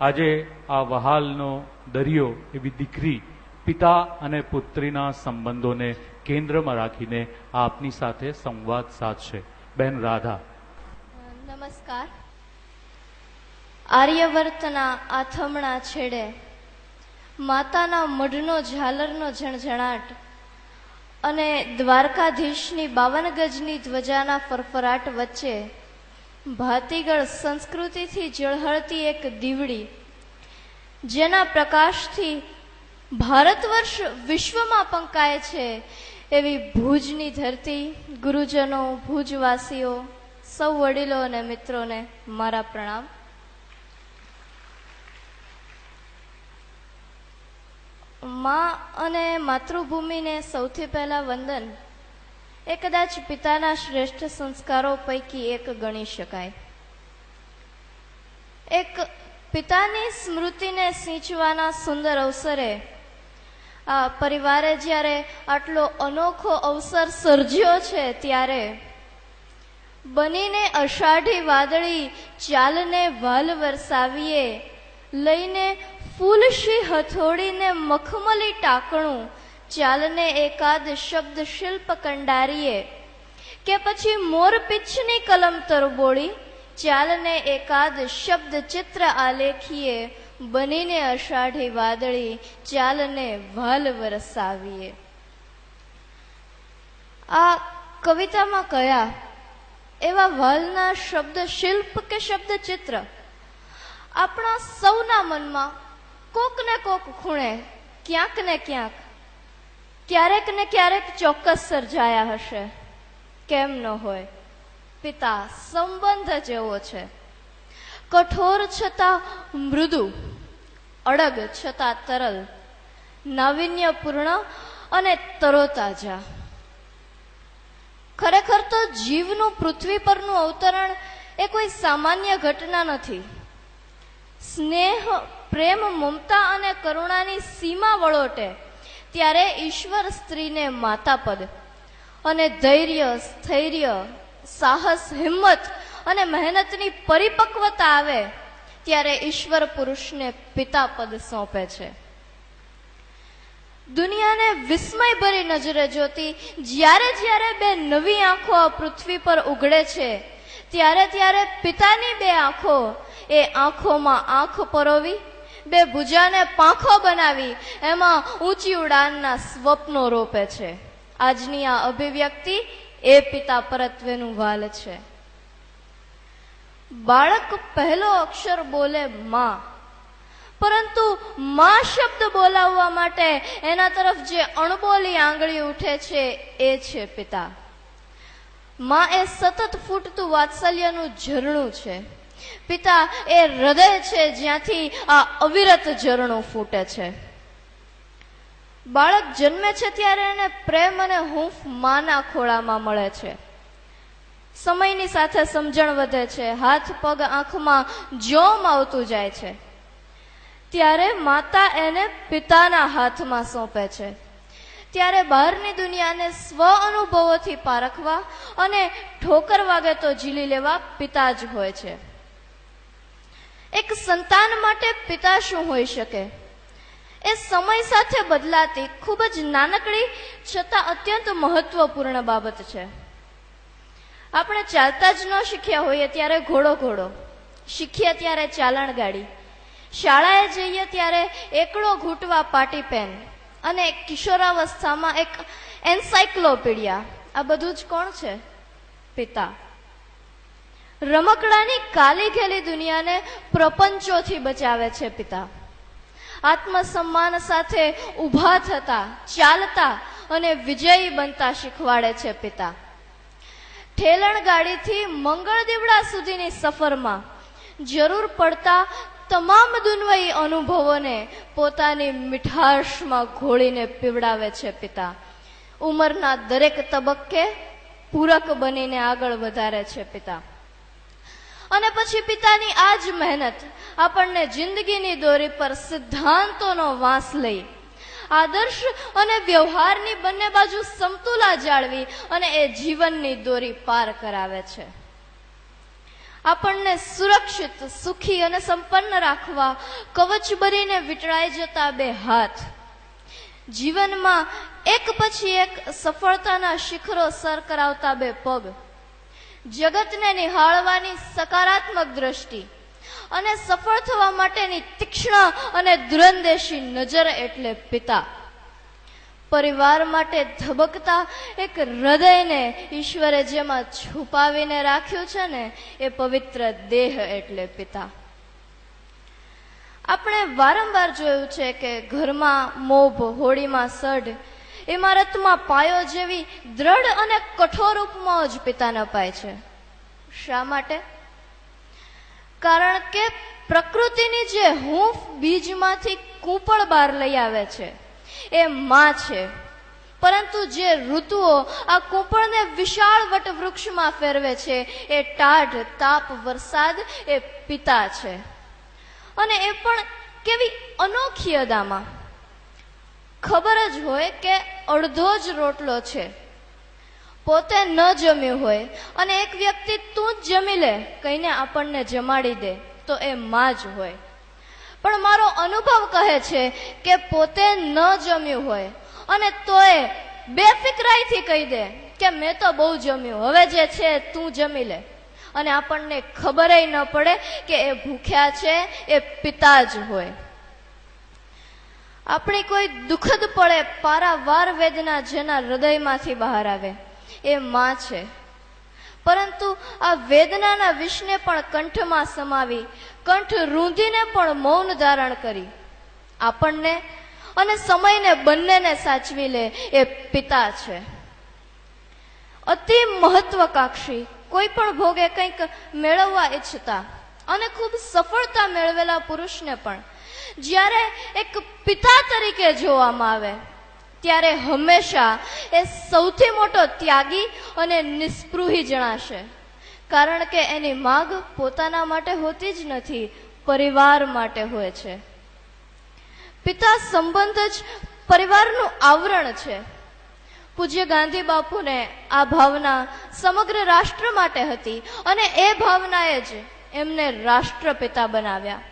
આજે આ વહાલનો દરિયો એવી દીકરી પિતા અને પુત્રીના સંબંધોને કેન્દ્રમાં રાખીને આપની સાથે સંવાદ સાધશે. બેન રાધા. નમસ્કાર. આર્યવર્તના આથમણા છેડે માતાના મઢનો ઝાલરનો ઝણઝણાટ અને દ્વારકાધીશની 52 ગજની ધ્વજાના ફરફરાટ વચ્ચે ભાતીગળ સંસ્કૃતિથી ઝળહળતી એક દીવડી, જેના પ્રકાશથી ભારત વર્ષ વિશ્વમાં પંકાય છે, એવી ભુજની ધરતી, ગુરુજનો, ભુજવાસીઓ, સૌ વડીલો અને મિત્રોને મારા પ્રણામ. માં અને માતૃભૂમિને સૌથી પહેલા વંદન એ કદાચ પિતાના શ્રેષ્ઠ સંસ્કારો પૈકી એક ગણી શકાય. એક પિતાની સ્મૃતિને સિંચવાના સુંદર અવસરે આ પરિવારે જ્યારે આટલો અનોખો અવસર સર્જ્યો છે, ત્યારે બનીને અષાઢી વાદળી ચાલને વાલ વરસાવીએ, લઈને ફૂલશી હથોડીને મખમલી ટાંકણું, ચાલને એકાદ શબ્દ શિલ્પ કંડારીએ, કે પછી મોરપીંછની કલમ તરબોળી, ચાલને એકાદ શબ્દ ચિત્ર આલેખીએ, બનીને અષાઢી વાદળી ચાલને વાલ વરસાવીએ. આ કવિતામાં કયા એવા વાલના શબ્દ શિલ્પ કે શબ્દ ચિત્ર આપણા સૌના મનમાં કોક ને કોક ખૂણે ક્યાંક ને ક્યાંક, ક્યારેક ને ક્યારેક ચોક્કસ સર્જાયા હશે. કેમ ન હોય? પિતા સંબંધ જેવો છે, કઠોર છતાં મૃદુ, અડગ છતાં તરલ, નાવીન્યપૂર્ણ અને તરોતાજા. ખરેખર તો જીવનું પૃથ્વી પરનું અવતરણ એ કોઈ સામાન્ય ઘટના નથી. સ્નેહ, પ્રેમ, મમતા અને કરુણાની સીમા વળોટે ત્યારે ઈશ્વર સ્ત્રીને માતાપદ અને ધૈર્ય, સ્થૈર્ય, સાહસ, હિંમત અને મહેનતની પરિપક્વતા આવે ત્યારે ઈશ્વર પુરુષને પિતાપદ સોંપે છે. દુનિયાને વિસ્મયભરી નજરે જોતી જ્યારે જ્યારે બે નવી આંખો આ પૃથ્વી પર ઉઘડે છે, ત્યારે ત્યારે પિતાની બે આંખો એ આંખોમાં આંખ પરોવી, બે ભુજાને પાંખો બનાવી એમાં ઊંચી ઉડાનના સ્વપ્નો રોપે છે. આજની આ અભિવ્યક્તિ એ પિતા પરત્વેનું વાલ છે. બાળક પહેલો અક્ષર બોલે માં, પરંતુ માં શબ્દ બોલાવવા માટે એના તરફ જે અણબોલી આંગળી ઉઠે છે એ છે પિતા. માં એ સતત ફૂટતું વાત્સલ્યનું ઝરણું છે. પિતા એ હૃદય છે જ્યાંથી આ અવિરત ઝરણું ફૂટે છે. બાળક જન્મે છે ત્યારે એને પ્રેમ અને હૂંફ માના ખોળામાં મળે છે. સમયની સાથે સમજણ વધે છે, હાથ પગ આંખમાં જોમ આવતું જાય છે, ત્યારે માતા એને પિતાના હાથમાં સોંપે છે. ત્યારે બહારની દુનિયાને સ્વ અનુભવોથી પારખવા અને ઠોકર વાગે તો ઝીલી લેવા પિતા જ હોય છે. એક સંતાન માટે પિતા શું હોઈ શકે? એ સમય સાથે બદલાતી ખૂબ જ નાનકડી છતાં અત્યંત મહત્વપૂર્ણ બાબત છે. આપણે ચાલતા જ ન શીખ્યા હોઈએ ત્યારે ઘોડો, શીખીએ ત્યારે ચાલણ ગાડી, શાળાએ જઈએ ત્યારે એકડો ઘૂંટવા પાટી પેન, અને કિશોરાવસ્થામાં એક એન્સાઇક્લોપીડિયા. આ બધું જ કોણ છે? પિતા. રમકડાની કાલી ઘેલી દુનિયાને પ્રપંચોથી બચાવે છે પિતા. આત્મસન્માન સાથે ઊભા થતા, ચાલતા અને વિજયી બનતા શીખવાડે છે પિતા. ઠેલણ ગાડીથી મંગળ દીવડા સુધીની સફરમાં જરૂર પડતા તમામ દુન્વયી અનુભવોને પોતાની મીઠાશમાં ઘોળીને પીવડાવે છે પિતા. ઉંમરના દરેક તબક્કે પૂરક બનીને આગળ વધારે છે પિતા. અને પછી પિતાની આ જ મહેનત આપણને જિંદગીની દોરી પર સિદ્ધાંતોનો વાંસ લઈ આદર્શ અને વ્યવહારની બંને બાજુ સમતુલા જાળવી અને એ જીવનની દોરી પાર કરાવે છે. આપણને સુરક્ષિત, સુખી અને સંપન્ન રાખવા કવચ બનીને વીંટળાઈ જતા બે હાથ, જીવનમાં એક પછી એક સફળતાના શિખરો સર કરાવતા બે પગ, જગતને નિહાળવાની સકારાત્મક દ્રષ્ટિ અને સફળ થવા માટેની તીક્ષ્ણ અને દૂરંદેશી નજર એટલે પિતા. પરિવાર માટે ધબકતા એક હૃદયને ઈશ્વરે જેમાં છુપાવીને રાખ્યું છે ને, એ પવિત્ર દેહ એટલે પિતા. આપણે વારંવાર જોયું છે કે ઘરમાં મોભ, હોડીમાં સઢ, ઇમારતમાં પાયો જેવી દ્રઢ અને કઠોર ઉપમાઓ જ પિતાને અપાય છે. શા માટે? કારણ કે પ્રકૃતિની જે હૂંફ બીજમાંથી કૂંપળ બહાર લઈ આવે છે એ માં છે, પરંતુ જે ઋતુઓ આ કૂંપળને વિશાળ વટવૃક્ષમાં ફેરવે છે એ ટાઢ, તાપ, વરસાદ એ પિતા છે. અને એ પણ કેવી અનોખી અદામાં. ખબર જ હોય કે અડધો જ રોટલો છે, પોતે ન જમ્યું હોય અને એક વ્યક્તિ તું જ જમી લે કહીને આપણને જમાડી દે તો એ માં જ હોય. પણ મારો અનુભવ કહે છે કે પોતે ન જમ્યું હોય અને તોય બેફિકરાઈથી કહી દે કે મેં તો બહુ જમ્યું, હવે જે છે તું જમી લે, અને આપણને ખબર ન પડે કે એ ભૂખ્યા છે, એ પિતા જ હોય. આપણી કોઈ દુઃખદ પડે પારાવાર વેદના જેના હૃદયમાંથી બહાર આવે એ માં છે. પરંતુ આ વેદનાના વિષને પણ કંઠમાં સમાવી, કંઠ રૂંધીને પણ મૌન ધારણ કરી આપણને અને સમયને બંનેને સાચવી લે એ પિતા છે. અતિ મહત્વકાંક્ષી, કોઈ પણ ભોગે કંઈક મેળવવા ઈચ્છતા અને ખૂબ સફળતા મેળવેલા પુરુષને પણ જ્યારે એક પિતા તરીકે જોવામાં આવે ત્યારે હંમેશા એ સૌથી મોટો ત્યાગી અને નિસ્પૃહી જણાશે. કારણ કે એની માંગ પોતાના માટે હોતી જ નથી, પરિવાર માટે હોય છે. પિતા સંબંધ જ પરિવારનું આવરણ છે. પૂજ્ય ગાંધી બાપુને આ ભાવના સમગ્ર રાષ્ટ્ર માટે હતી અને એ ભાવનાએ જ એમને રાષ્ટ્રપિતા બનાવ્યા.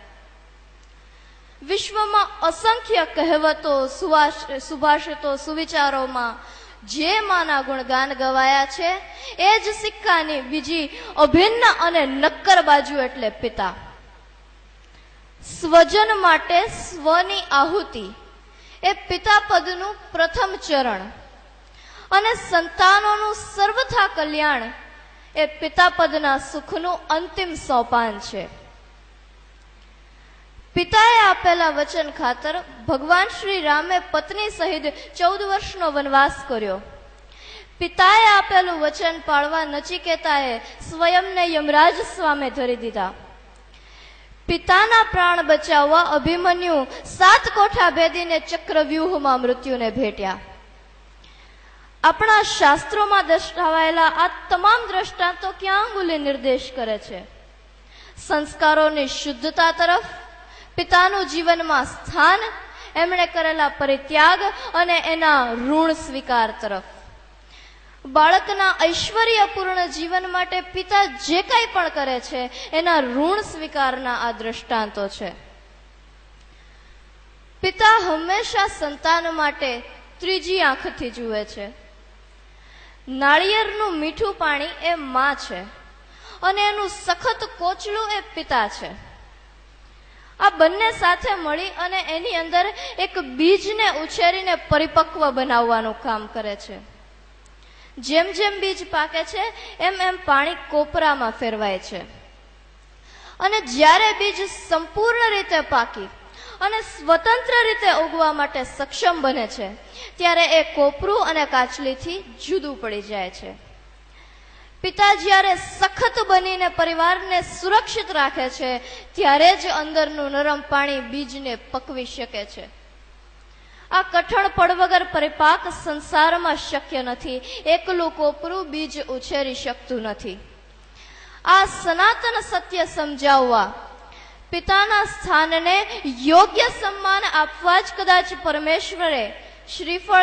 વિશ્વમાં અસંખ્ય કહેવતો, સુભાષિતો, સુવિચારોમાં જે માના ગુણગાન ગવાયા છે એ જ સિક્કાની બીજી અભિન્ન અને નક્કર બાજુ એટલે પિતા. સ્વજન માટે સ્વની આહુતિ એ પિતા પદનું પ્રથમ ચરણ અને સંતાનોનું સર્વથા કલ્યાણ એ પિતા પદના સુખનું અંતિમ સોપાન છે. પિતાએ આપેલા વચન ખાતર ભગવાન શ્રી રામે પત્ની સહિત 14 વર્ષનો વનવાસ કર્યો. પિતાએ આપેલું વચન પાળવા નચિકેતાએ સ્વયંને યમરાજ સામે ધરી દીધા. પિતાના પ્રાણ બચાવવા અભિમન્યુ 7 કોઠા ભેદીને ચક્રવ્યૂહમાં મૃત્યુને ભેટ્યા. આપણા શાસ્ત્રોમાં દર્શાવાયેલા આ તમામ દ્રષ્ટાંતો ક્યાં અંગુલી નિર્દેશ કરે છે? સંસ્કારોની શુદ્ધતા તરફ, પિતાનું જીવનમાં સ્થાન, એમણે કરેલા પરિત્યાગ અને એના ઋણ સ્વીકાર તરફ. બાળકના ઐશ્વર્યપૂર્ણ જીવન માટે પિતા જે કંઈ પણ કરે છે એના ઋણ સ્વીકારના આ દ્રષ્ટાંતો છે. પિતા હંમેશા સંતાન માટે ત્રીજી આંખથી જુએ છે. નાળિયેરનું મીઠું પાણી એ માં છે અને એનું સખત કોચલું એ પિતા છે. આ બંને સાથે મળી અને એની અંદર એક બીજને ઉછેરીને પરિપક્વ બનાવવાનું કામ કરે છે. જેમ જેમ બીજ પાકે છે એમ એમ પાણી કોપરામાં ફેરવાય છે અને જ્યારે બીજ સંપૂર્ણ રીતે પાકી અને સ્વતંત્ર રીતે ઉગવા માટે સક્ષમ બને છે ત્યારે એ કોપરું અને કાચલીથી જુદું પડી જાય છે. પિતા જ્યારે સખત બનીને પરિવારને સુરક્ષિત રાખે છે ત્યારે જ અંદરનું નરમ પાણી બીજને પકવી શકે છે. આ કઠણ પડ વગર પરિપાક સંસારમાં શક્ય નથી. એકલું કોપરું બીજ ઉછેરી શકતું નથી. આ સનાતન સત્ય સમજાવવા, પિતાના સ્થાનને યોગ્ય સન્માન આપવા જ કદાચ પરમેશ્વરે શ્રીફળ